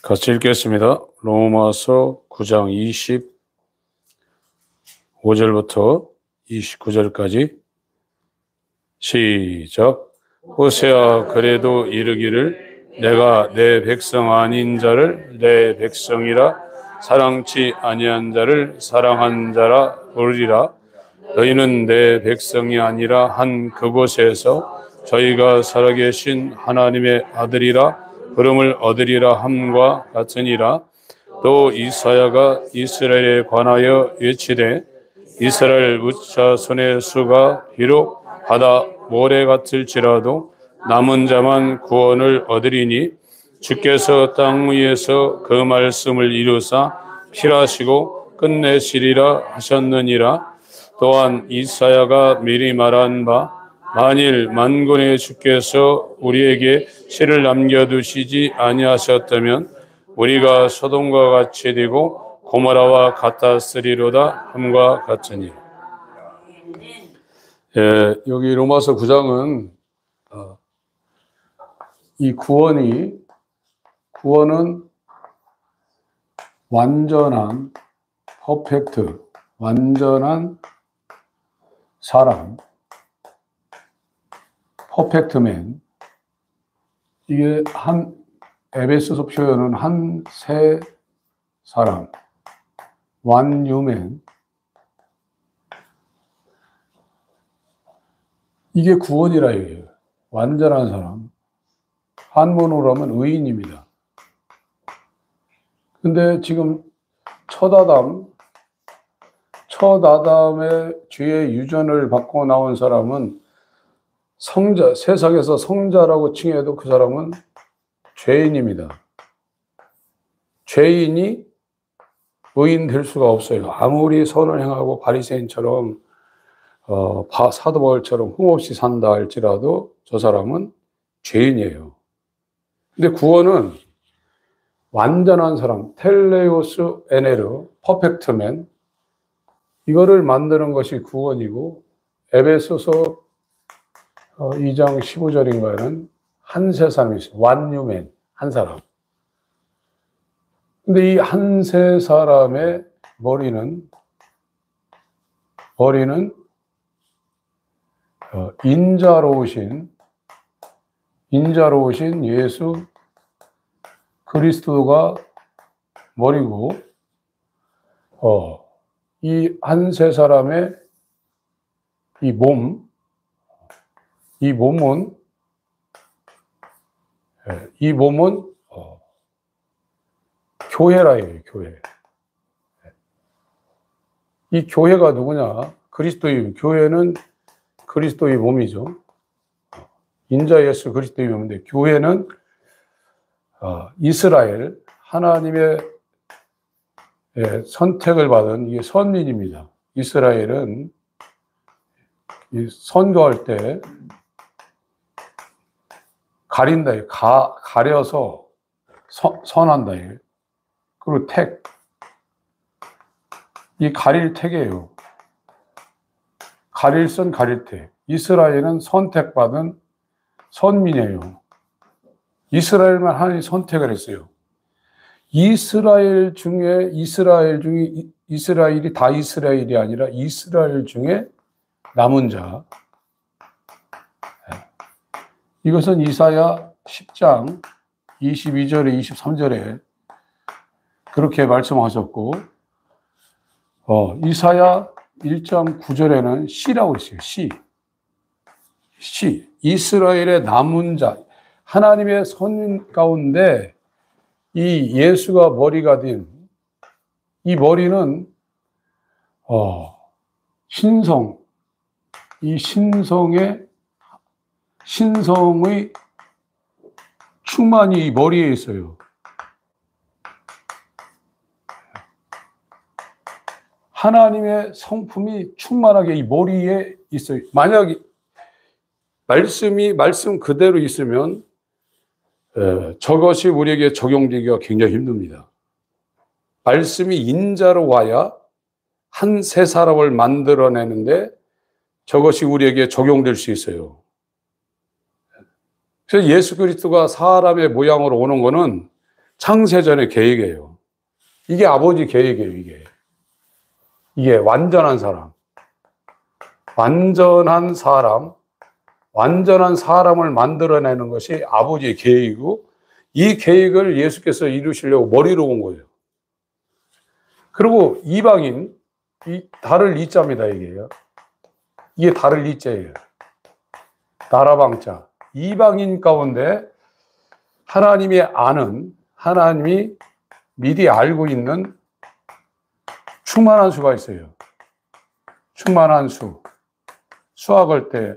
같이 읽겠습니다. 로마서 9장 25절부터 29절까지 시작. 호세아 그래도 이르기를 내가 내 백성 아닌 자를 내 백성이라 사랑치 아니한 자를 사랑한 자라 부르리라. 너희는 내 백성이 아니라 한 그곳에서 저희가 살아계신 하나님의 아들이라 부름을 얻으리라 함과 같으니라. 또 이사야가 이스라엘에 관하여 외치되 이스라엘 무자손의 수가 비록 바다 모래 같을지라도 남은 자만 구원을 얻으리니 주께서 땅 위에서 그 말씀을 이루사 필하시고 끝내시리라 하셨느니라. 또한 이사야가 미리 말한 바 만일 만군의 주께서 우리에게 씨를 남겨두시지 아니하셨다면 우리가 소돔과 같이 되고 고모라와 같았으리로다 함과 같으니. 여기 로마서 9장은 이 구원은 완전한 퍼펙트, 완전한 사람, 퍼펙트맨. 이게 에베소서 표현은 한 세 사람, 완유맨. 이게 구원이라 얘기해요. 완전한 사람. 한문으로 하면 의인입니다. 근데 지금 첫 아담의 죄의 유전을 받고 나온 사람은 성자, 세상에서 성자라고 칭해도 그 사람은 죄인입니다. 죄인이 의인 될 수가 없어요. 아무리 선을 행하고 바리새인처럼 사도 바울처럼 흠없이 산다 할지라도 저 사람은 죄인이에요. 근데 구원은 완전한 사람, 텔레오스 에네르, 퍼펙트맨, 이거를 만드는 것이 구원이고, 에베소서 2장 15절인가에는 한 세 사람이 있어요. 완유맨, 한 사람. 근데 이 한 세 사람의 머리는 인자로우신 예수 그리스도가 머리고, 이 한 세 사람의 이 몸은 교회라 해요, 교회. 이 교회가 누구냐? 교회는 그리스도의 몸이죠. 인자 예수 그리스도의 몸인데, 교회는 이스라엘, 하나님의 선택을 받은 이게 선민입니다. 이스라엘은 선거할 때 가린다, 가려서 선한다. 그리고 이 가릴 택이에요. 가릴 택. 이스라엘은 선택받은 선민이에요. 이스라엘만 하나님이 선택을 했어요. 이스라엘이 다 이스라엘이 아니라 이스라엘 중에 남은 자. 이것은 이사야 10장 22절에 23절에 그렇게 말씀하셨고, 이사야 1장 9절에는 씨라고 있어요. 씨. 이스라엘의 남은 자. 하나님의 선 가운데 이 예수가 머리가 된 이 머리는 신성의 충만이 이 머리에 있어요. 하나님의 성품이 충만하게 이 머리에 있어요. 만약 말씀 그대로 있으면 저것이 우리에게 적용되기가 굉장히 힘듭니다. 말씀이 인자로 와야 한 세 사람을 만들어내는데 저것이 우리에게 적용될 수 있어요. 그래서 예수 그리스도가 사람의 모양으로 오는 거는 창세전의 계획이에요. 이게 아버지 계획이에요, 이게. 이게 완전한 사람. 완전한 사람. 완전한 사람을 만들어내는 것이 아버지의 계획이고, 이 계획을 예수께서 이루시려고 머리로 온 거예요. 그리고 이방인, 이 달을 이자입니다, 이게요. 이게 달을 이자예요. 나라방자. 이방인 가운데 하나님이 아는, 하나님이 미리 알고 있는 충만한 수가 있어요. 충만한 수. 수학할 때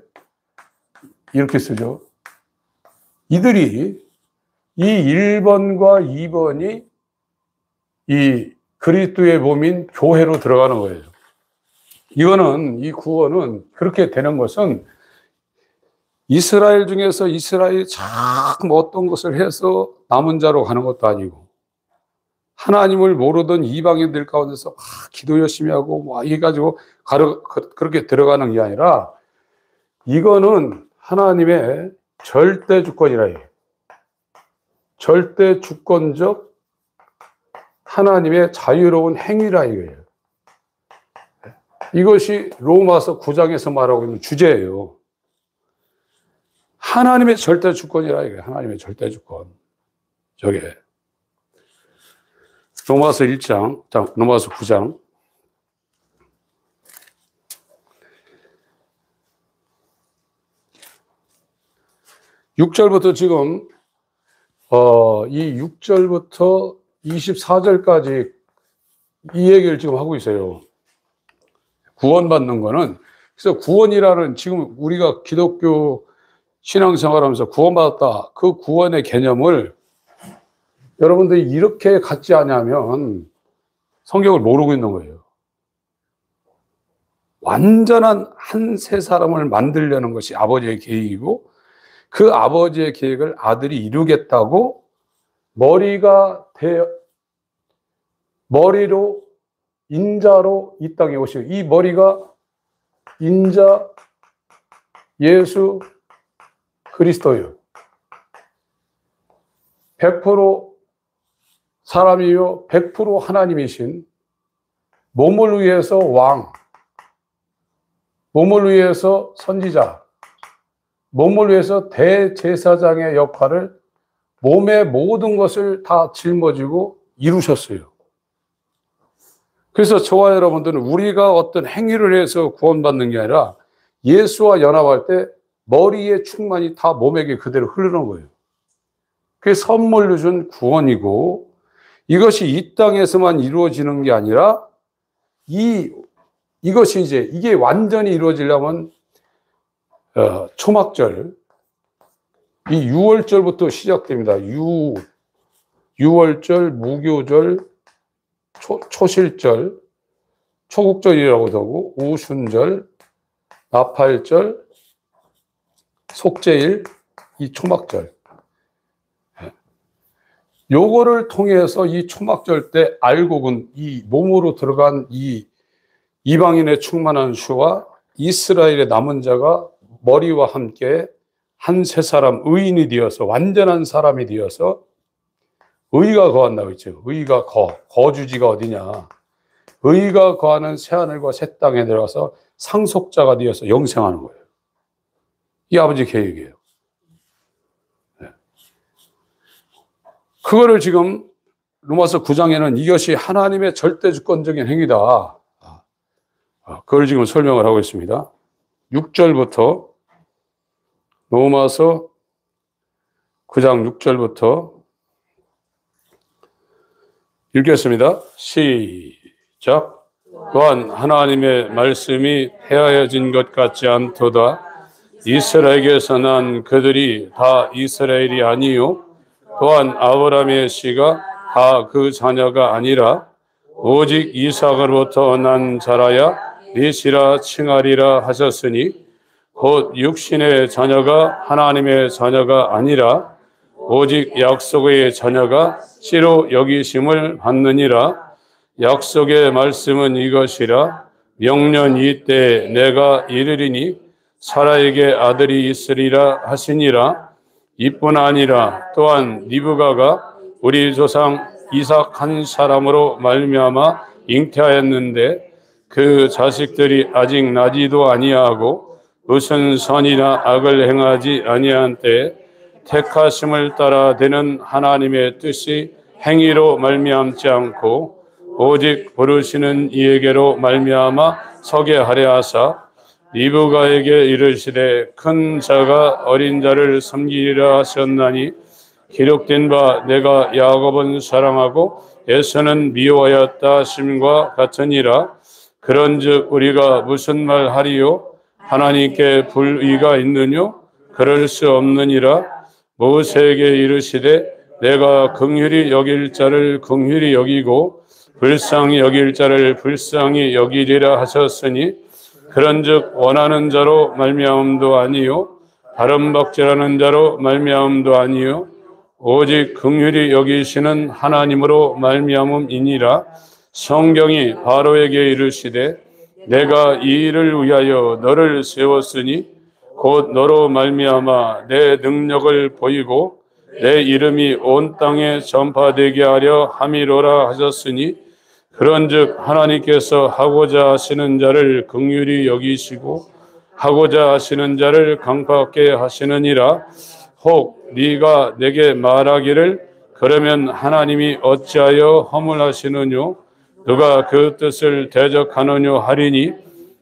이렇게 쓰죠. 이들이 이 1번과 2번이 이 그리스도의 몸인 교회로 들어가는 거예요. 이거는, 이 구원은 그렇게 되는 것은 이스라엘 중에서 이스라엘이 참 어떤 것을 해서 남은 자로 가는 것도 아니고, 하나님을 모르던 이방인들 가운데서 막 기도 열심히 하고 뭐 해가지고 그렇게 들어가는 게 아니라, 이거는 하나님의 절대 주권이라 해요. 절대 주권적 하나님의 자유로운 행위라 이거예요. 이것이 로마서 9장에서 말하고 있는 주제예요. 하나님의 절대 주권이라 이거예요. 하나님의 절대 주권. 저게 로마서 1장, 로마서 9장. 6절부터 지금 이 6절부터 24절까지 이 얘기를 지금 하고 있어요. 구원받는 거는, 그래서 구원이라는, 지금 우리가 기독교 신앙생활하면서 구원받았다, 그 구원의 개념을 여러분들이 이렇게 갖지 않으면 성경을 모르고 있는 거예요. 완전한 한 세 사람을 만들려는 것이 아버지의 계획이고, 그 아버지의 계획을 아들이 이루겠다고 머리로 인자로 이 땅에 오시고, 이 머리가 인자 예수 그리스도예요. 100% 사람이요 100% 하나님이신, 몸을 위해서 왕, 몸을 위해서 선지자, 몸을 위해서 대제사장의 역할을, 몸의 모든 것을 다 짊어지고 이루셨어요. 그래서 저와 여러분들은 우리가 어떤 행위를 해서 구원받는 게 아니라 예수와 연합할 때 머리의 충만이 다 몸에게 그대로 흐르는 거예요. 그게 선물로 준 구원이고, 이것이 이 땅에서만 이루어지는 게 아니라 이것이 이제 이게 완전히 이루어지려면 초막절, 이 6월절부터 시작됩니다. 6월절, 무교절, 초실절, 초국절이라고도 하고, 우순절, 나팔절, 속죄일, 이 초막절. 요거를 통해서 이 초막절 때 알곡은 이 몸으로 들어간 이 이방인의 충만한 수와 이스라엘의 남은 자가 머리와 함께 한 세 사람 의인이 되어서, 완전한 사람이 되어서, 의가 거한다고 했죠. 의가 거주지가 어디냐. 의가 거하는 새하늘과 새 땅에 들어가서 상속자가 되어서 영생하는 거예요. 이 아버지 계획이에요. 네. 그거를 지금 로마서 9장에는 이것이 하나님의 절대 주권적인 행위다, 그걸 지금 설명을 하고 있습니다. 6절부터, 로마서 9장 6절부터 읽겠습니다. 시작. 또한 하나님의 말씀이 폐하여진 것 같지 않도다. 이스라엘에게서 난 그들이 다 이스라엘이 아니요 또한 아브라함의 씨가 다 그 자녀가 아니라 오직 이삭으로부터 난 자라야 넷이라 칭하리라 하셨으니, 곧 육신의 자녀가 하나님의 자녀가 아니라 오직 약속의 자녀가 씨로 여기심을 받느니라. 약속의 말씀은 이것이라. 명년 이때 내가 이르리니 사라에게 아들이 있으리라 하시니라. 이뿐 아니라 또한 리브가가 우리 조상 이삭 한 사람으로 말미암아 잉태하였는데 그 자식들이 아직 나지도 아니하고 무슨 선이나 악을 행하지 아니한 때에 택하심을 따라 되는 하나님의 뜻이 행위로 말미암지 않고 오직 부르시는 이에게로 말미암아 서게 하려 하사 리브가에게 이르시되 큰 자가 어린 자를 섬기리라 하셨나니 기록된 바 내가 야곱은 사랑하고 에서는 미워하였다 하심과 같으니라. 그런즉 우리가 무슨 말 하리요? 하나님께 불의가 있느뇨? 그럴 수 없느니라. 모세에게 이르시되 내가 긍휼히 여길 자를 긍휼히 여기고 불쌍히 여길 자를 불쌍히 여기리라 하셨으니 그런즉 원하는 자로 말미암음도 아니요 바름박질하는 자로 말미암음도 아니요 오직 긍휼히 여기시는 하나님으로 말미암음이니라. 성경이 바로에게 이르시되 내가 이 일을 위하여 너를 세웠으니 곧 너로 말미암아 내 능력을 보이고 내 이름이 온 땅에 전파되게 하려 함이로라 하셨으니 그런즉 하나님께서 하고자 하시는 자를 긍휼히 여기시고 하고자 하시는 자를 강팍하게 하시느니라. 혹 네가 내게 말하기를 그러면 하나님이 어찌하여 허물하시느뇨? 누가 그 뜻을 대적하느뇨 하리니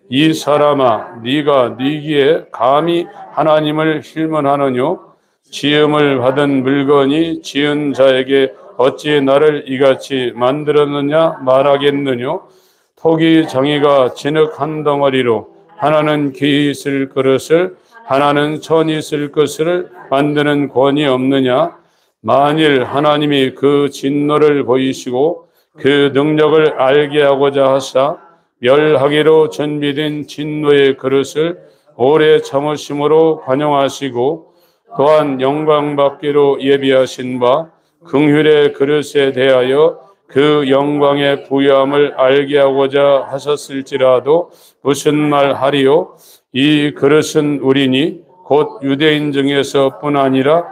이 사람아 네가 네기에 감히 하나님을 힐문하느뇨? 지음을 받은 물건이 지은 자에게 어찌 나를 이같이 만들었느냐 말하겠느뇨? 토기 장이가 진흙 한 덩어리로 하나는 귀 있을 그릇을 하나는 천이 있을 것을 만드는 권이 없느냐? 만일 하나님이 그 진노를 보이시고 그 능력을 알게 하고자 하사 멸하기로 준비된 진노의 그릇을 오래 참으심으로 관용하시고 또한 영광받기로 예비하신 바 긍휼의 그릇에 대하여 그 영광의 부유함을 알게 하고자 하셨을지라도 무슨 말 하리요? 이 그릇은 우리니 곧 유대인 중에서뿐 아니라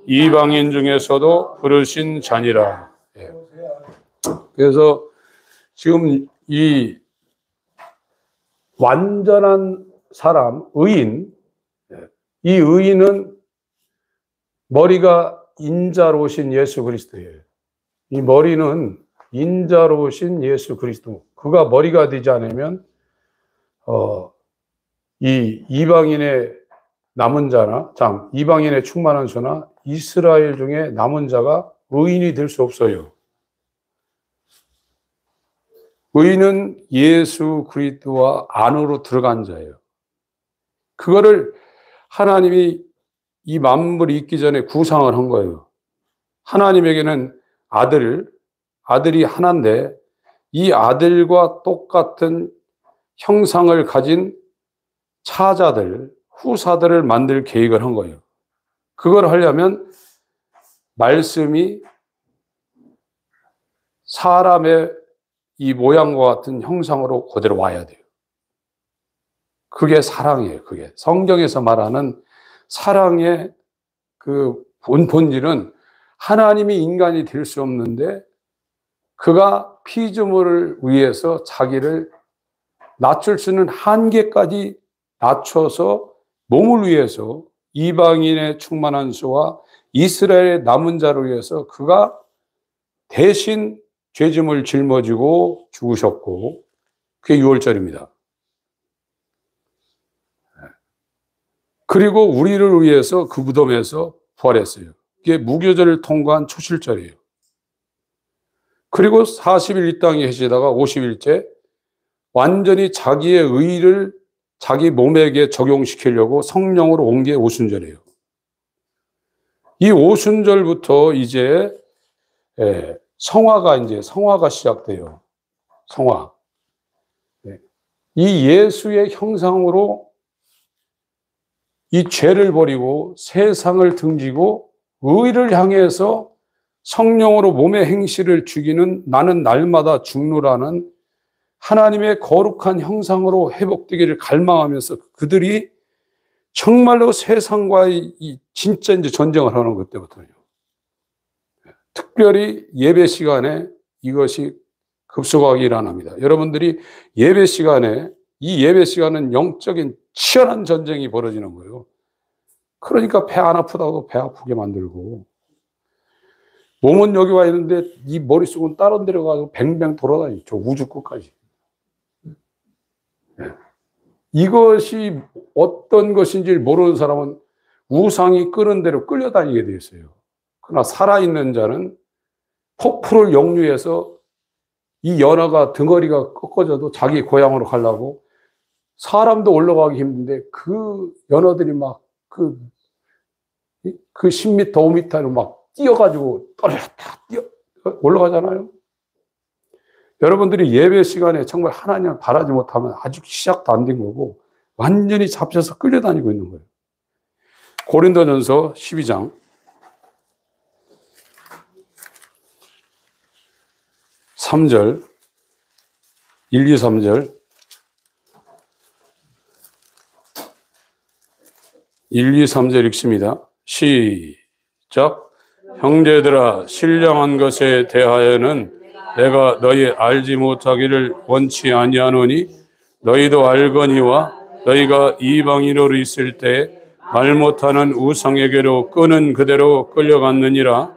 이방인 중에서도 부르신 자니라. 그래서 지금 이 완전한 사람, 의인, 이 의인은 머리가 인자로우신 예수 그리스도예요. 이 머리는 인자로우신 예수 그리스도. 그가 머리가 되지 않으면 이 이방인의 남은 자나 이방인의 충만한 수나 이스라엘 중에 남은 자가 의인이 될 수 없어요. 의인은 예수 그리스도와 안으로 들어간 자예요. 그거를 하나님이 이 만물이 있기 전에 구상을 한 거예요. 하나님에게는 아들이 하나인데 이 아들과 똑같은 형상을 가진 차자들, 후사들을 만들 계획을 한 거예요. 그걸 하려면 말씀이 사람의 이 모양과 같은 형상으로 그대로 와야 돼요. 그게 사랑이에요. 그게 성경에서 말하는 사랑의 그 본질은 하나님이 인간이 될 수 없는데 그가 피조물을 위해서 자기를 낮출 수 있는 한계까지 낮춰서 몸을 위해서 이방인의 충만한 수와 이스라엘의 남은 자를 위해서 그가 대신 죄짐을 짊어지고 죽으셨고 그게 유월절입니다. 그리고 우리를 위해서 그 무덤에서 부활했어요. 이게 무교절을 통과한 초실절이에요. 그리고 40일 이 땅에 계시다가 50일째 완전히 자기의 의를 자기 몸에게 적용시키려고 성령으로 온 게 오순절이에요. 이 오순절부터 이제 성화가 시작돼요. 성화. 이 예수의 형상으로 이 죄를 버리고 세상을 등지고 의를 향해서 성령으로 몸의 행실을 죽이는 나는 날마다 죽노라는 하나님의 거룩한 형상으로 회복되기를 갈망하면서 그들이 정말로 세상과의 진짜 이제 전쟁을 하는 것 때부터요. 특별히 예배 시간에 이것이 급속하게 일어납니다. 여러분들이 예배 시간에, 이 예배 시간은 영적인 치열한 전쟁이 벌어지는 거예요. 그러니까 배 안 아프다고 배 아프게 만들고, 몸은 여기 와 있는데 이 머릿속은 다른 데로 가서 뱅뱅 돌아다니죠. 우주 끝까지. 네. 이것이 어떤 것인지 모르는 사람은 우상이 끄는 대로 끌려다니게 되어 있어요. 그러나 살아있는 자는 폭풍을 역류해서 이 연어가 등어리가 꺾어져도 자기 고향으로 가려고, 사람도 올라가기 힘든데 그 연어들이 막 그 10m, 5m로 막 뛰어가지고 떨어졌다 뛰어 올라가잖아요. 여러분들이 예배 시간에 정말 하나님을 바라지 못하면 아직 시작도 안 된 거고 완전히 잡혀서 끌려다니고 있는 거예요. 고린도전서 12장 3절 1, 2, 3절 1, 2, 3절 읽습니다. 시작. 형제들아, 신령한 것에 대하여는 내가 너희 알지 못하기를 원치 아니하노니 너희도 알거니와 너희가 이방인으로 있을 때 말 못하는 우상에게로 끄는 그대로 끌려갔느니라.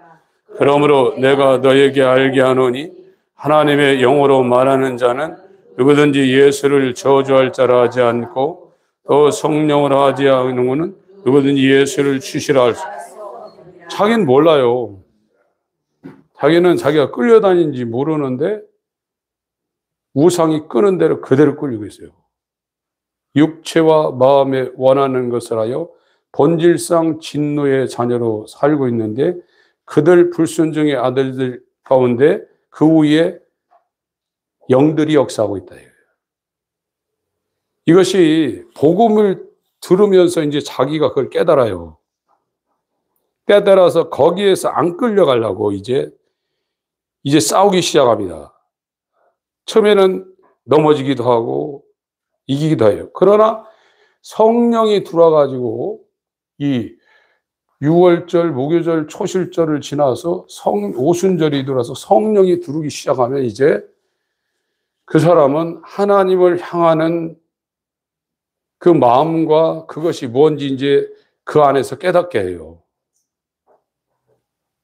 그러므로 내가 너에게 알게 하노니 하나님의 영으로 말하는 자는 누구든지 예수를 저주할 자라 하지 않고 또 성령으로 하지 않는 것은 누구든지 예수를 주시라 할 수. 자기는 몰라요. 자기는 자기가 끌려다니는지 모르는데 우상이 끄는 대로 그대로 끌리고 있어요. 육체와 마음에 원하는 것을 하여 본질상 진노의 자녀로 살고 있는데 그들 불순종의 아들들 가운데 그 위에 영들이 역사하고 있다. 이것이 복음을 들으면서 이제 자기가 그걸 깨달아요. 깨달아서 거기에서 안 끌려가려고 이제 싸우기 시작합니다. 처음에는 넘어지기도 하고 이기기도 해요. 그러나 성령이 들어와가지고 이 6월절, 무교절, 초실절을 지나서 오순절이 들어서 성령이 들어오기 시작하면 이제 그 사람은 하나님을 향하는 그 마음과 그것이 뭔지 이제 그 안에서 깨닫게 해요.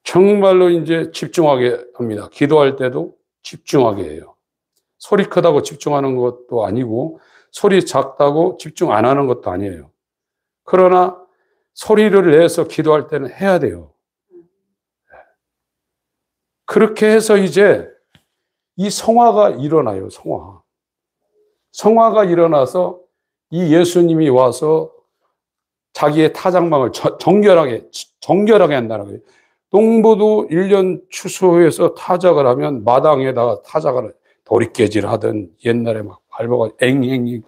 정말로 이제 집중하게 합니다. 기도할 때도 집중하게 해요. 소리 크다고 집중하는 것도 아니고 소리 작다고 집중 안 하는 것도 아니에요. 그러나 소리를 내서 기도할 때는 해야 돼요. 그렇게 해서 이제 이 성화가 일어나요. 성화가 일어나서 이 예수님이 와서 자기의 타작망을 정결하게 한다는 거예요. 농부도 1년 추수해서 타작을 하면 마당에다가 타작을 도리깨질 하든 옛날에 막 밟아가지고 앵앵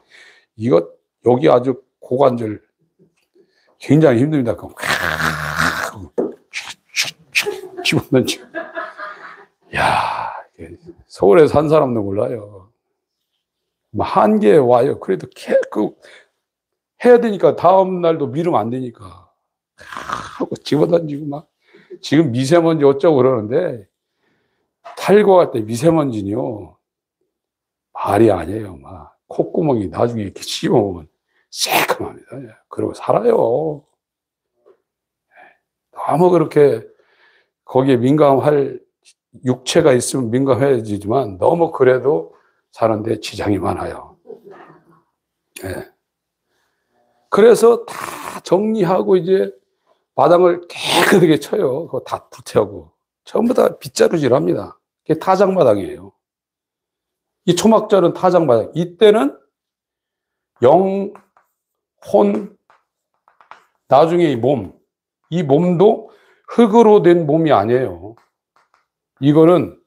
이거 여기 아주 고관절 굉장히 힘듭니다. 집어던지. 야, 서울에 산 사람도 몰라요. 한계에 와요. 그래도 해야 되니까 다음 날도 미루면 안 되니까 하고 집어던지고 막. 지금 미세먼지 어쩌고 그러는데 탈거할 때 미세먼지는요 말이 아니에요. 막 콧구멍이 나중에 이렇게 씹어먹으면 새까맣니다. 그러고 살아요. 너무 그렇게 거기에 민감할 육체가 있으면 민감해지지만 너무 그래도 사는데 지장이 많아요. 네. 그래서 다 정리하고 이제 마당을 깨끗하게 쳐요. 그거 다 불태우고. 전부 다 빗자루질 합니다. 그게 타작마당이에요. 이 초막절은 타작마당. 이때는 영, 혼, 나중에 이 몸도 흙으로 된 몸이 아니에요. 이거는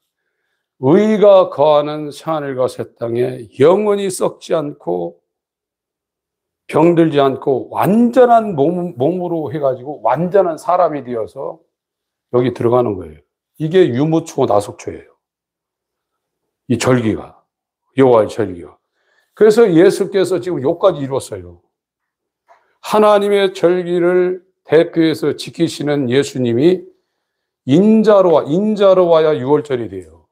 의가 거하는 새하늘과 새 땅에 영원히 썩지 않고 병들지 않고 완전한 몸으로 해가지고 완전한 사람이 되어서 여기 들어가는 거예요. 이게 유무초고 나속초예요. 이 절기가, 여호와의 절기가. 그래서 예수께서 지금 여기까지 이뤘어요. 하나님의 절기를 대표해서 지키시는 예수님이 인자로 와야 6월절이 돼요.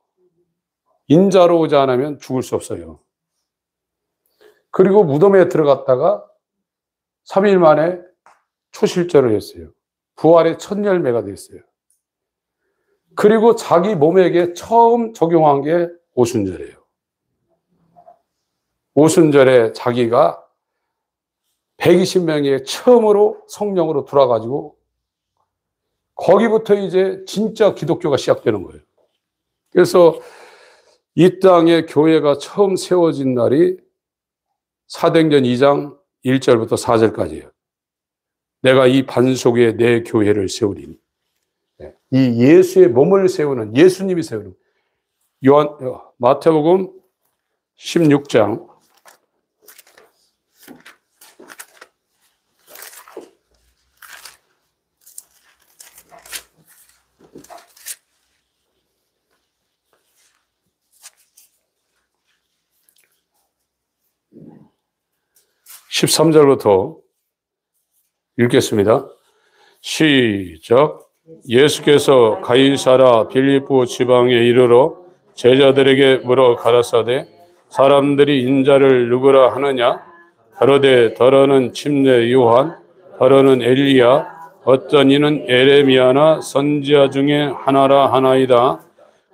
인자로 오지 않으면 죽을 수 없어요. 그리고 무덤에 들어갔다가 3일 만에 초실절을 했어요. 부활의 첫 열매가 됐어요. 그리고 자기 몸에게 처음 적용한 게 오순절이에요. 오순절에 자기가 120명이 처음으로 성령으로 돌아가지고 거기부터 이제 진짜 기독교가 시작되는 거예요. 그래서 이 땅에 교회가 처음 세워진 날이 사도행전 2장 1절부터 4절까지예요. 내가 이 반석 위에 내 교회를 세우리니. 이 예수의 몸을 세우는, 예수님이 세우는 마태복음 16장 13절부터 읽겠습니다. 시작. 예수께서 가이사라 빌립보 지방에 이르러 제자들에게 물어 가라사대 사람들이 인자를 누구라 하느냐? 가로되 더러는 침례 요한, 더러는 엘리야, 어떤 이는 에레미야나 선지자 중에 하나라 하나이다.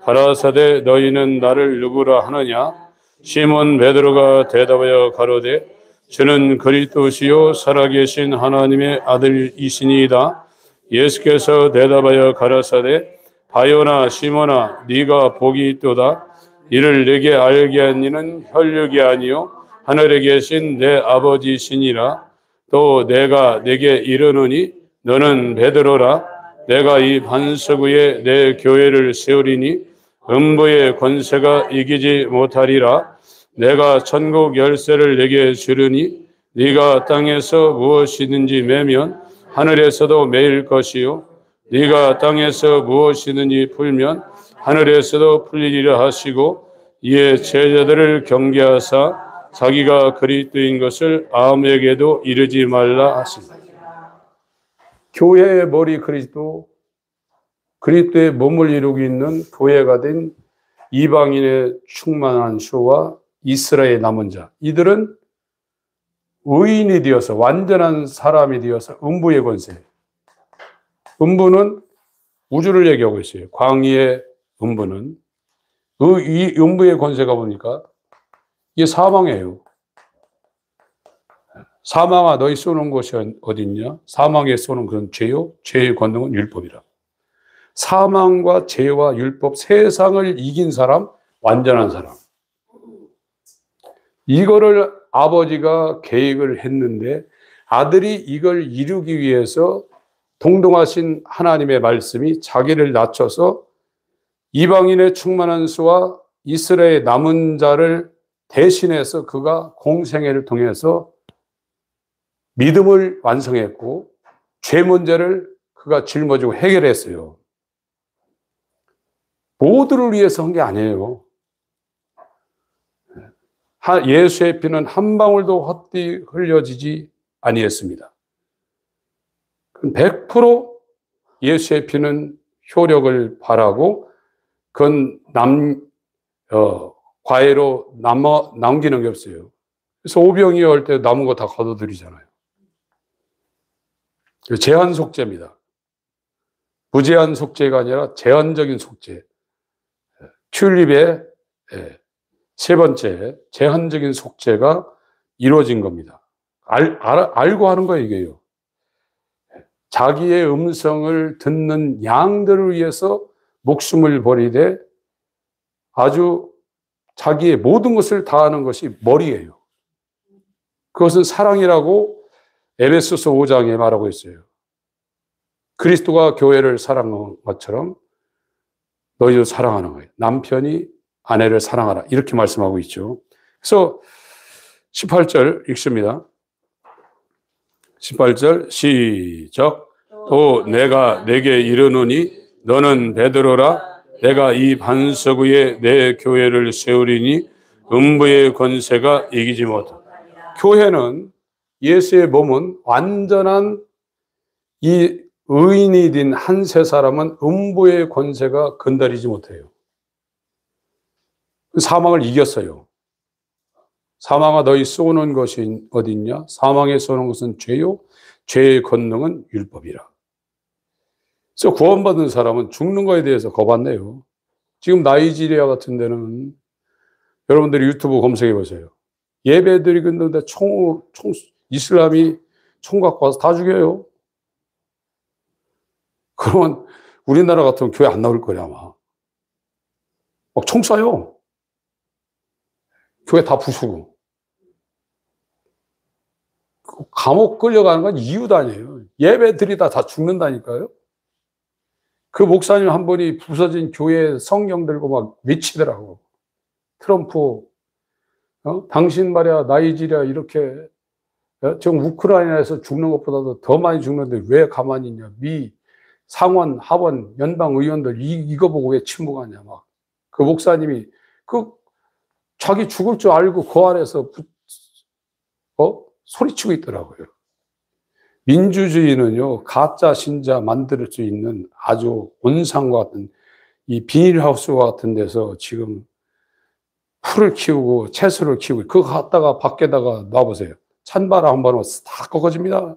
가라사대 너희는 나를 누구라 하느냐? 시몬 베드로가 대답하여 가로되 주는 그리스도시요 살아계신 하나님의 아들이시니이다. 예수께서 대답하여 가라사대 바요나 시몬아 네가 복이 있도다. 이를 내게 알게 한 이는 혈육이 아니요 하늘에 계신 내 아버지시니라. 또 내가 내게 이르노니 너는 베드로라. 내가 이 반석 위에 내 교회를 세우리니 음부의 권세가 이기지 못하리라. 내가 천국 열쇠를 내게 주르니 네가 땅에서 무엇이든지 매면 하늘에서도 매일 것이요 네가 땅에서 무엇이든지 풀면 하늘에서도 풀리리라 하시고 이에 제자들을 경계하사 자기가 그리스도인 것을 아무에게도 이르지 말라 하시니라. 교회의 머리 그리스도의 몸을 이루고 있는 교회가 된 이방인의 충만한 수와 이스라엘의 남은 자, 이들은 의인이 되어서 완전한 사람이 되어서 음부의 권세. 음부는 우주를 얘기하고 있어요. 광희의 음부는 이 음부의 권세가 뭡니까? 이게 사망이에요. 사망아 너희 쏘는 곳이 어딨냐? 사망에 쏘는 그런 죄요. 죄의 권능은 율법이라. 사망과 죄와 율법, 세상을 이긴 사람, 완전한 사람. 이거를 아버지가 계획을 했는데 아들이 이걸 이루기 위해서 동동하신 하나님의 말씀이 자기를 낮춰서 이방인의 충만한 수와 이스라엘의 남은 자를 대신해서 그가 공생애를 통해서 믿음을 완성했고 죄 문제를 그가 짊어지고 해결했어요. 모두를 위해서 한 게 아니에요. 예수의 피는 한 방울도 헛되이 흘려지지 아니했습니다. 100% 예수의 피는 효력을 발하고 그건 과외로 남기는 게 없어요. 그래서 오병이어 할 때 남은 거 다 거둬들이잖아요. 제한 속죄입니다. 무제한 속죄가 아니라 제한적인 속죄. 튤립의 세 번째 제한적인 속죄가 이루어진 겁니다. 알고 하는 거예요, 이게요. 자기의 음성을 듣는 양들을 위해서 목숨을 버리되 아주 자기의 모든 것을 다하는 것이 머리예요. 그것은 사랑이라고 에베소서 5장에 말하고 있어요. 그리스도가 교회를 사랑한 것처럼 너희도 사랑하는 거예요. 남편이 아내를 사랑하라. 이렇게 말씀하고 있죠. 그래서 18절 읽습니다. 18절 시작. 또 내가 내게 이르노니 너는 베드로라. 내가 이 반석 위에 내 교회를 세우리니 음부의 권세가 이기지 못하리라. 교회는 예수의 몸은 완전한 이 의인이 된 한 세 사람은 음부의 권세가 건드리지 못해요. 사망을 이겼어요. 사망아 너희 쏘는 것이 어딨냐? 사망에 쏘는 것은 죄요. 죄의 권능은 율법이라. 그래서 구원받은 사람은 죽는 거에 대해서 겁안내요. 지금 나이지리아 같은 데는 여러분들이 유튜브 검색해 보세요. 예배 드리고 있는데 이슬람이 총 갖고 와서 다 죽여요. 그러면 우리나라 같으면 교회 안 나올 거냐, 아마. 막 총 쏴요. 교회 다 부수고. 감옥 끌려가는 건 이유도 아니에요. 예배 드리다 다 죽는다니까요. 그 목사님 한 분이 부서진 교회에 성경 들고 막 외치더라고. 트럼프, 당신 말이야, 나이지리아 이렇게, 지금 우크라이나에서 죽는 것보다도 더 많이 죽는데 왜 가만히 있냐. 미, 상원, 하원, 연방 의원들 이거 보고 왜 침묵하냐. 막. 그 목사님이 자기 죽을 줄 알고 그 안에서 소리치고 있더라고요. 민주주의는요, 가짜 신자 만들 수 있는 아주 온상과 같은 이 비닐하우스와 같은 데서 지금 풀을 키우고 채소를 키우고 그거 갖다가 밖에다가 놔보세요. 찬바람 한 번 와서 다 꺾어집니다.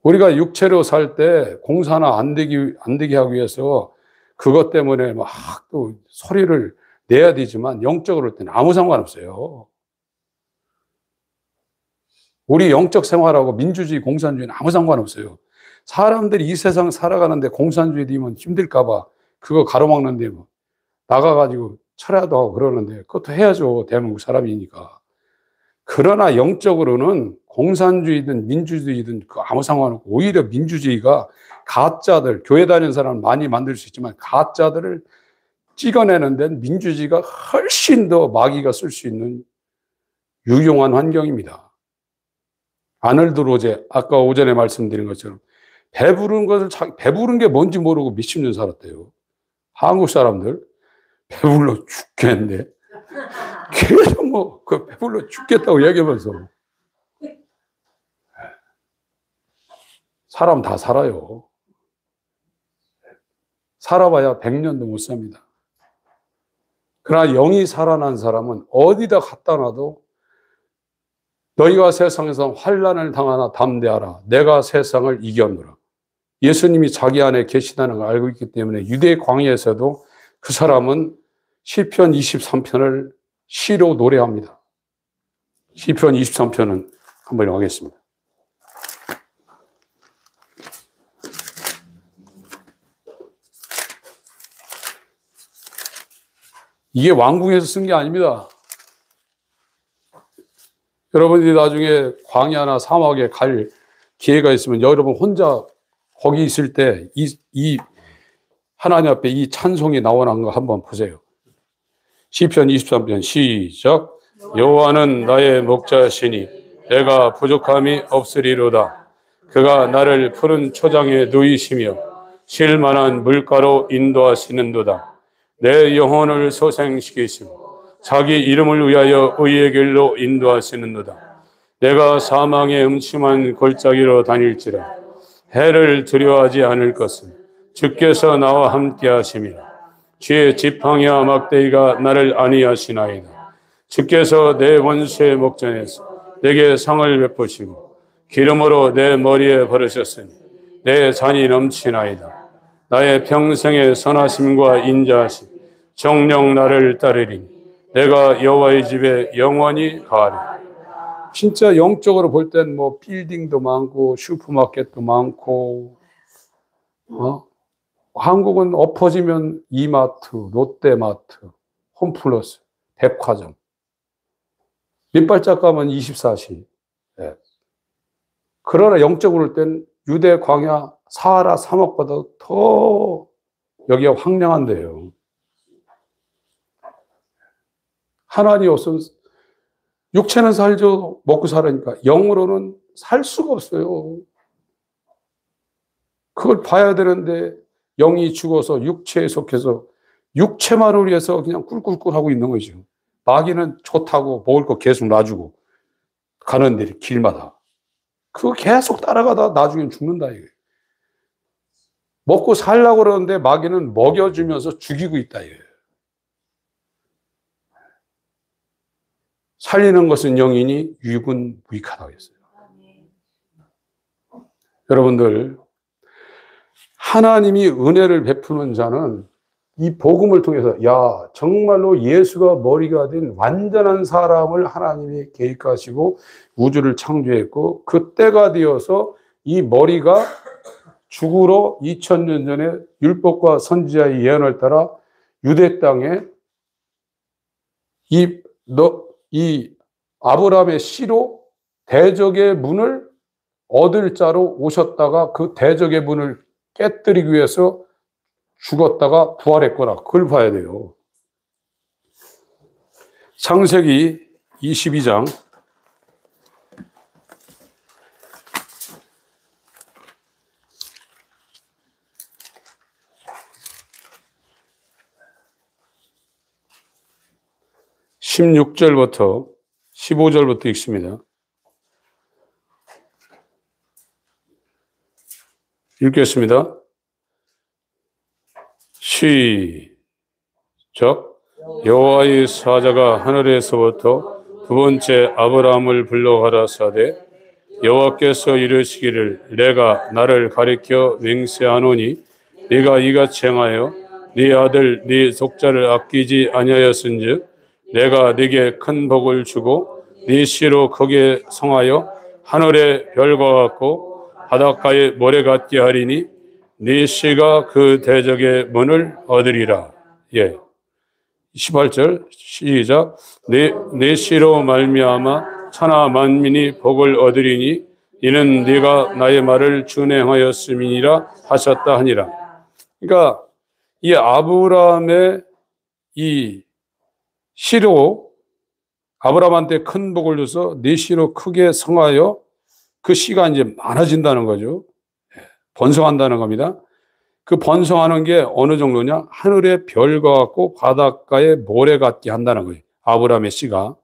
우리가 육체로 살 때 공사나 안 되게 하기 위해서 그것 때문에 막 또 소리를 내야 되지만 영적으로 할 때는 아무 상관없어요. 우리 영적 생활하고 민주주의, 공산주의는 아무 상관없어요. 사람들이 이 세상 살아가는데 공산주의 되면 힘들까봐 그거 가로막는데 뭐 나가가지고 철야도 하고 그러는데 그것도 해야죠. 대한민국 사람이니까. 그러나 영적으로는 공산주의든 민주주의든 그 아무 상관없고 오히려 민주주의가 가짜들, 교회 다니는 사람은 많이 만들 수 있지만 가짜들을 찍어내는 데는 민주주의가 훨씬 더 마귀가 쓸 수 있는 유용한 환경입니다. 아놀드 로제, 아까 오전에 말씀드린 것처럼 배부른 게 뭔지 모르고 몇십 년 살았대요. 한국 사람들 배불러 죽겠는데 계속 배불러 죽겠다고 얘기하면서 사람 다 살아요. 살아봐야 100년도 못 삽니다. 그러나 영이 살아난 사람은 어디다 갖다 놔도 너희가 세상에서 환난을 당하나 담대하라. 내가 세상을 이겼노라. 예수님이 자기 안에 계시다는 걸 알고 있기 때문에 유대 광야에서도 그 사람은 시편 23편을 시로 노래합니다. 시편 23편은 한번 하겠습니다. 이게 왕궁에서 쓴 게 아닙니다. 여러분들이 나중에 광야나 사막에 갈 기회가 있으면 여러분 혼자 거기 있을 때 이 하나님 앞에 이 찬송이 나오는 거 한번 보세요. 시편 23편 시작. 여호와는 나의 목자시니 내가 부족함이 없으리로다. 그가 나를 푸른 초장에 누이시며 쉴 만한 물가로 인도하시는도다. 내 영혼을 소생시키시고 자기 이름을 위하여 의의 길로 인도하시는도다. 내가 사망의 음침한 골짜기로 다닐지라 해를 두려워하지 않을 것은 주께서 나와 함께 하심이라. 주의 지팡이와 막대기가 나를 안위하시나이다. 주께서 내 원수의 목전에서 내게 상을 베푸시고 기름으로 내 머리에 바르셨으니 내 잔이 넘치나이다. 나의 평생의 선하심과 인자하심 정녕 나를 따르리니 내가 여호와의 집에 영원히 가리라. 진짜 영적으로 볼 땐 빌딩도 많고 슈퍼마켓도 많고 한국은 엎어지면 이마트, 롯데마트, 홈플러스, 백화점. 밑발짝 가면 24시. 네. 그러나 영적으로 볼 땐 유대 광야 사하라 사막보다 더 여기가 황량한데요. 하나님 없으면 육체는 살죠. 먹고 살으니까. 영으로는 살 수가 없어요. 그걸 봐야 되는데 영이 죽어서 육체에 속해서 육체만을 위해서 그냥 꿀꿀꿀 하고 있는 거죠. 마귀는 좋다고 먹을 거 계속 놔주고 가는 데 길마다. 그거 계속 따라가다 나중엔 죽는다 이거예요. 먹고 살려고 그러는데 마귀는 먹여주면서 죽이고 있다 이거예요. 살리는 것은 영이니 육은 무익하다고 했어요. 여러분들, 하나님이 은혜를 베푸는 자는 이 복음을 통해서 야 정말로 예수가 머리가 된 완전한 사람을 하나님이 계획하시고 우주를 창조했고 그 때가 되어서 이 머리가 죽으러 2000년 전에 율법과 선지자의 예언을 따라 유대 땅에 이 아브라함의 씨로 대적의 문을 얻을 자로 오셨다가 그 대적의 문을 깨뜨리기 위해서 죽었다가 부활했구나. 그걸 봐야 돼요. 창세기 22장 16절부터 15절부터 읽습니다. 읽겠습니다. 시작. 여호와의 사자가 하늘에서부터 두 번째 아브라함을 불러 가라사대 여호와께서 이르시기를 내가 나를 가리켜 맹세하노니 네가 이같이 행하여 네 아들 네 독자를 아끼지 아니하였은즉 내가 네게 큰 복을 주고 네 씨로 크게 성하여 하늘의 별과 같고 바닷가의 모래 같게 하리니 네 씨가 그 대적의 문을 얻으리라. 예. 18절 시작. 네 씨로 말미암아 천하 만민이 복을 얻으리니 이는 네가 나의 말을 준행하였음이니라 하셨다 하니라. 그러니까 이 아브라함의 이 씨로 아브라함한테 큰 복을 줘서 네 씨로 크게 성하여 그 씨가 이제 많아진다는 거죠. 번성한다는 겁니다. 그 번성하는 게 어느 정도냐? 하늘의 별과 같고 바닷가의 모래 같게 한다는 거예요. 아브라함의 씨가.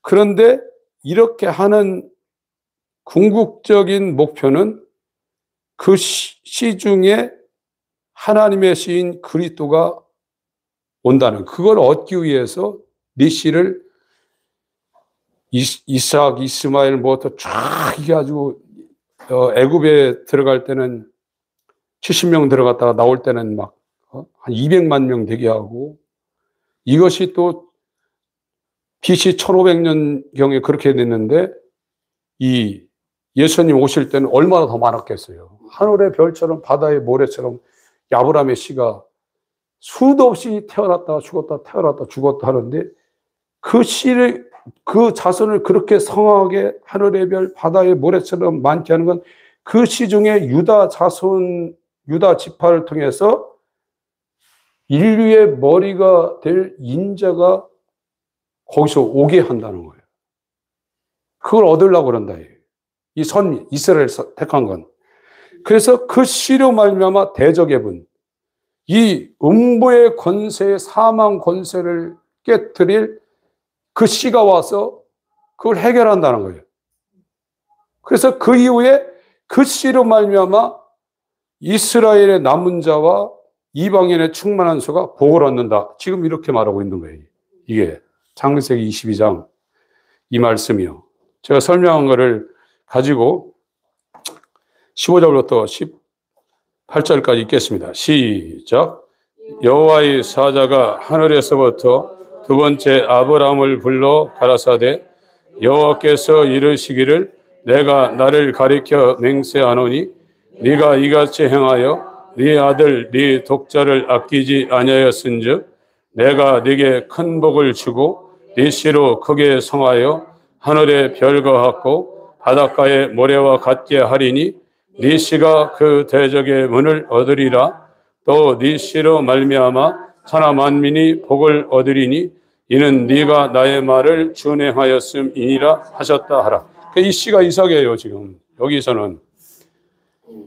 그런데 이렇게 하는 궁극적인 목표는 그 씨 중에 하나님의 씨인 그리스도가 온다는 그걸 얻기 위해서 네 씨를 이삭, 이스마엘 뭐부터 쫙 이게 가지고 애굽에 들어갈 때는 70명 들어갔다가 나올 때는 막 한 200만 명 되게 하고 이것이 또 BC 1500년경에 그렇게 됐는데 이 예수님 오실 때는 얼마나 더 많았겠어요. 하늘의 별처럼 바다의 모래처럼 아브라함의 씨가 수도 없이 태어났다가 죽었다 태어났다 죽었다 하는데 그 씨를 그 자손을 그렇게 성하게 하늘의 별 바다의 모래처럼 많게 하는 건 그 씨 중에 유다 자손 유다 지파를 통해서 인류의 머리가 될 인자가 거기서 오게 한다는 거예요. 그걸 얻으려고 그런다. 이 선 이스라엘 택한 건. 그래서 그 씨로 말미암아 대적의 분, 이 음부의 권세, 사망 권세를 깨뜨릴 그 씨가 와서 그걸 해결한다는 거예요. 그래서 그 이후에 그 씨로 말미암아 이스라엘의 남은 자와 이방인의 충만한 수가 복을 얻는다. 지금 이렇게 말하고 있는 거예요. 이게 창세기 22장 이 말씀이요. 제가 설명한 거를 가지고 15절부터 18절까지 읽겠습니다. 시작. 여호와의 사자가 하늘에서부터 두 번째 아브라함을 불러 가라사대 여호와께서 이르시기를 내가 나를 가리켜 맹세하노니 네가 이같이 행하여 네 아들 네 독자를 아끼지 아니하였은즉 내가 네게 큰 복을 주고 네 씨로 크게 성하여 하늘의 별과 같고 바닷가의 모래와 같게 하리니 네 씨가 그 대적의 문을 얻으리라. 또 네 씨로 말미암아 천하 만민이 복을 얻으리니 이는 네가 나의 말을 준행하였음이니라 하셨다 하라. 이 씨가 이삭이에요. 지금 여기서는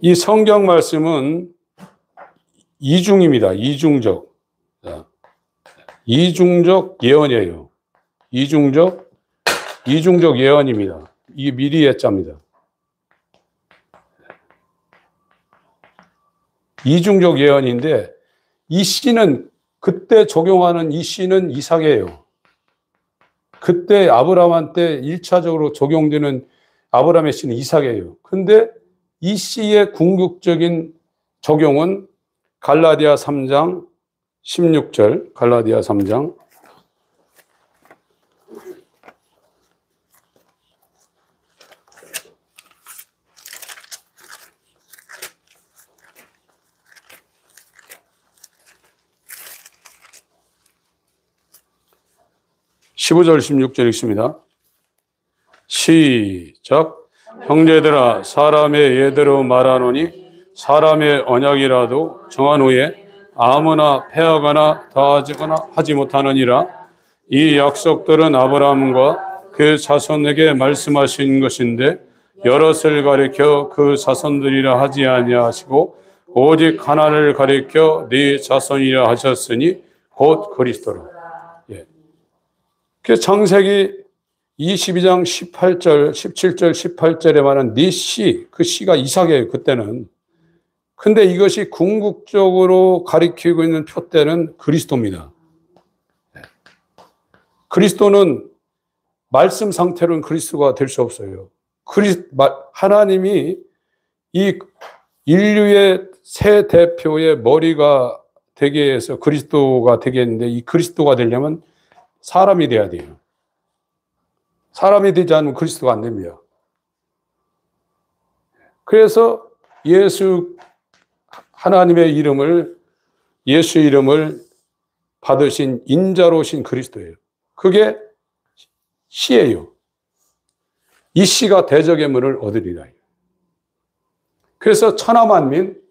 이 성경 말씀은 이중입니다. 이중적 예언이에요. 이중적 예언입니다. 이게 미리 예자입니다. 이중적 예언인데 이 씨는 그때 적용하는 이 씨는 이삭이에요. 그때 아브라함한테 1차적으로 적용되는 아브라함의 씨는 이삭이에요. 근데 이 씨의 궁극적인 적용은 갈라디아 3장 16절, 갈라디아 3장 15절 16절 읽습니다. 시작. 형제들아 사람의 예대로 말하노니 사람의 언약이라도 정한 후에 아무나 폐하거나 더하거나 하지 못하느니라. 이 약속들은 아브라함과 그 자손에게 말씀하신 것인데 여럿을 가리켜 그 자손들이라 하지 아니하시고 오직 하나를 가리켜 네 자손이라 하셨으니 곧 그리스도라. 예. 그 창세기 22장 18절, 17절, 18절에 말한 네 씨, 그 씨가 이삭이에요, 그때는. 근데 이것이 궁극적으로 가리키고 있는 표대는 그리스도입니다. 그리스도는 말씀 상태로는 그리스도가 될 수 없어요. 하나님이 이 인류의 새 대표의 머리가 되게 해서 그리스도가 되게 했는데 이 그리스도가 되려면 사람이 돼야 돼요. 사람이 되지 않으면 그리스도가 안 됩니다. 그래서 하나님의 이름을, 예수의 이름을 받으신 인자로 오신 그리스도예요. 그게 씨예요. 이 씨가 대적의 문을 얻으리라. 그래서 천하만민,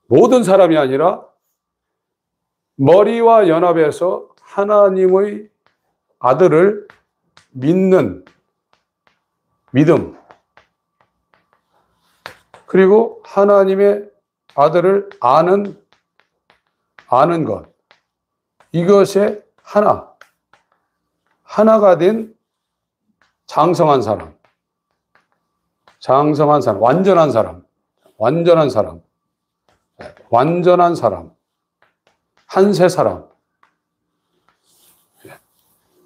모든 사람이 아니라 머리와 연합해서 하나님의 아들을 믿는 믿음, 그리고 하나님의 아들을 아는 것, 이것의 하나가 된 장성한 사람, 완전한 사람, 한세 사람.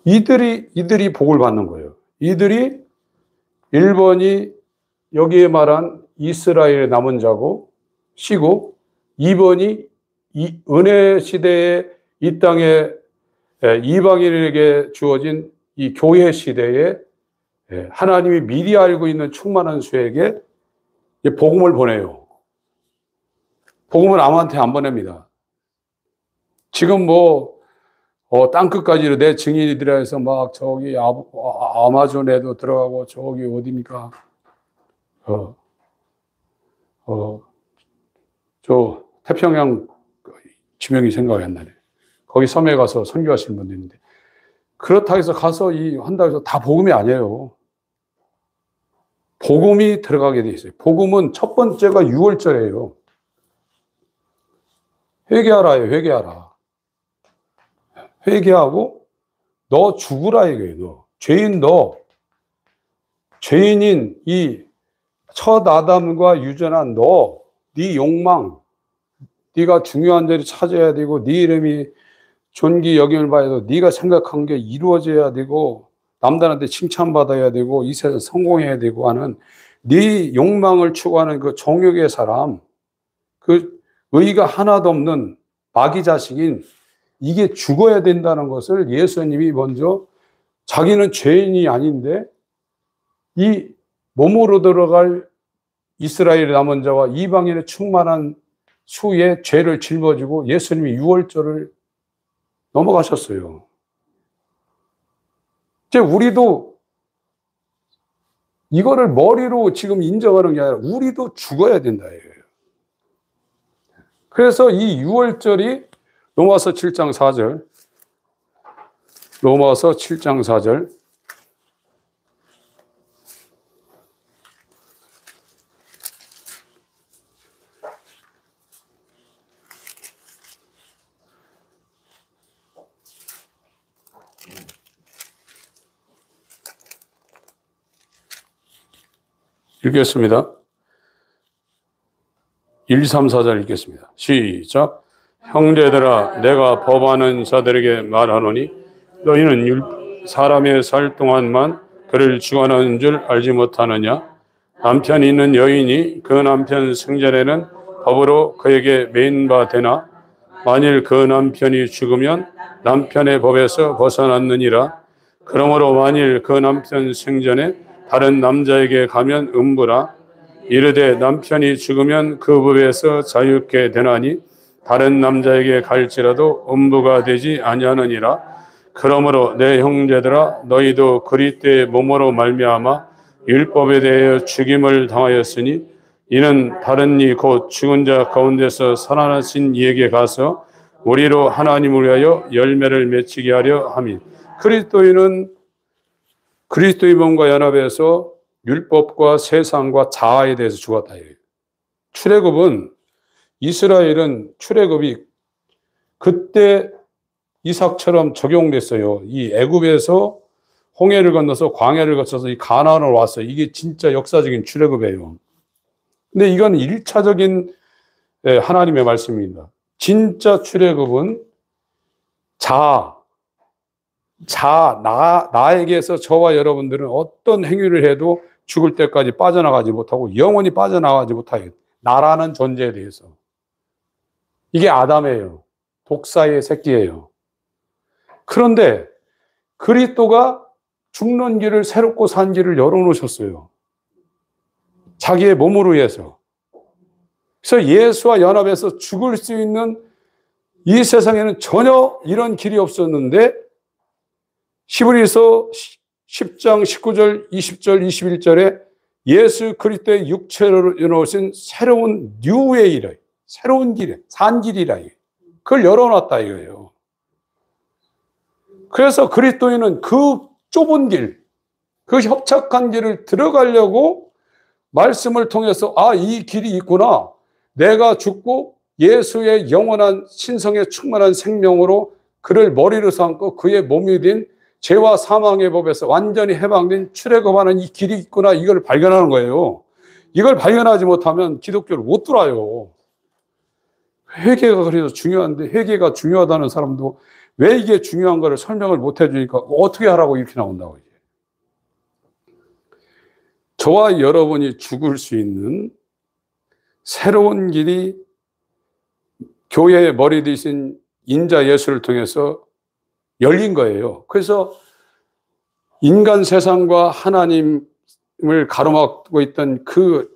이들이 복을 받는 거예요. 이들이 1번이 여기에 말한 이스라엘의 남은 자고, 씨고, 2번이 이 은혜 시대에 이 땅에 이방인에게 주어진 이 교회 시대에 하나님이 미리 알고 있는 충만한 수에게 복음을 보내요. 복음을 아무한테 안 보냅니다. 지금 땅끝까지로 내 증인이들아 해서 막 저기 아마존에도 들어가고 저기 어디입니까? 저 태평양 지명이 생각이 안 나네. 거기 섬에 가서 선교하시는 분도 있는데 그렇다고 해서 가서 한다고 해서 다 복음이 아니에요. 복음이 들어가게 돼 있어요. 복음은 첫 번째가 유월절이에요. 회개하라. 회개하고 너 죽으라 이거예요. 죄인인 이 첫 아담과 유전한 네 욕망, 네가 중요한 자리 찾아야 되고 네 이름이 존귀 여김을 봐야 되고 네가 생각한 게 이루어져야 되고 남들한테 칭찬받아야 되고 이 세상 성공해야 되고 하는 네 욕망을 추구하는 그 정욕의 사람, 그 의의가 하나도 없는 마귀 자식인 이게 죽어야 된다는 것을 예수님이 먼저 자기는 죄인이 아닌데 이 몸으로 들어갈 이스라엘의 남은 자와 이방인의 충만한 수의 죄를 짊어지고 예수님이 유월절을 넘어가셨어요. 이제 우리도 이거를 머리로 지금 인정하는 게 아니라 우리도 죽어야 된다. 그래서 이 유월절이 로마서 7장 4절, 읽겠습니다. 1, 3, 4절 읽겠습니다. 시작. 형제들아, 내가 법하는 자들에게 말하노니 너희는 사람의 살 동안만 그를 주관하는 줄 알지 못하느냐? 남편이 있는 여인이 그 남편 생전에는 법으로 그에게 매인 바 되나? 만일 그 남편이 죽으면 남편의 법에서 벗어났느니라. 그러므로 만일 그 남편 생전에 다른 남자에게 가면 음부라. 이르되 남편이 죽으면 그 법에서 자유케 되나니 다른 남자에게 갈지라도 음부가 되지 아니하느니라. 그러므로 내 형제들아, 너희도 그리스도의 몸으로 말미암아 율법에 대하여 죽임을 당하였으니 이는 다른 이 곧 죽은 자 가운데서 살아나신 이에게 가서 우리로 하나님을 위하여 열매를 맺히게 하려 함이. 그리스도의 몸과 연합해서 율법과 세상과 자아에 대해서 죽었다. 출애굽은, 이스라엘은 출애굽이 그때 이삭처럼 적용됐어요. 이 애굽에서 홍해를 건너서 광야를 거쳐서 이 가나안으로 왔어요. 이게 진짜 역사적인 출애굽이에요. 근데 이건 1차적인 하나님의 말씀입니다. 진짜 출애굽은 나에게서 저와 여러분들은 어떤 행위를 해도 죽을 때까지 빠져나가지 못하고 영원히 빠져나가지 못하게, 나라는 존재에 대해서. 이게 아담이에요. 독사의 새끼예요. 그런데 그리스도가 죽는 길을, 새롭고 산 길을 열어놓으셨어요. 자기의 몸으로 위해서. 그래서 예수와 연합해서 죽을 수 있는, 이 세상에는 전혀 이런 길이 없었는데 히브리서 10장 19절, 20절, 21절에 예수 그리스도의 육체로 열어놓으신 새로운 뉴웨이라, 새로운 길, 산 길이라, 그걸 열어놨다 이거예요. 그래서 그리스도인은 그 좁은 길, 그 협착한 길을 들어가려고 말씀을 통해서, 아, 이 길이 있구나. 내가 죽고 예수의 영원한 신성에 충만한 생명으로 그를 머리로 삼고 그의 몸이 된 죄와 사망의 법에서 완전히 해방된 출애굽하는 이 길이 있구나. 이걸 발견하는 거예요. 이걸 발견하지 못하면 기독교를 못 들어요. 회개가 그래서 중요한데, 회개가 중요하다는 사람도 왜 이게 중요한 거를 설명을 못 해주니까 어떻게 하라고 이렇게 나온다고. 저와 여러분이 죽을 수 있는 새로운 길이 교회의 머리 되신 인자 예수를 통해서 열린 거예요. 그래서 인간 세상과 하나님을 가로막고 있던 그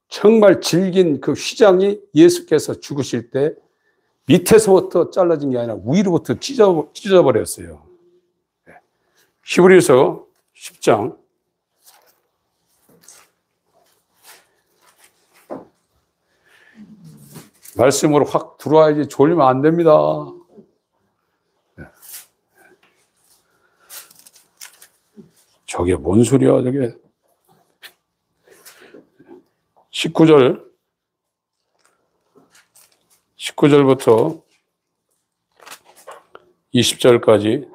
정말 질긴 그 휘장이 예수께서 죽으실 때 밑에서부터 잘라진 게 아니라 위로부터 찢어버렸어요. 히브리서 10장 말씀으로 확 들어와야지 졸리면 안 됩니다. 저게 뭔 소리야, 저게. 19절부터 20절까지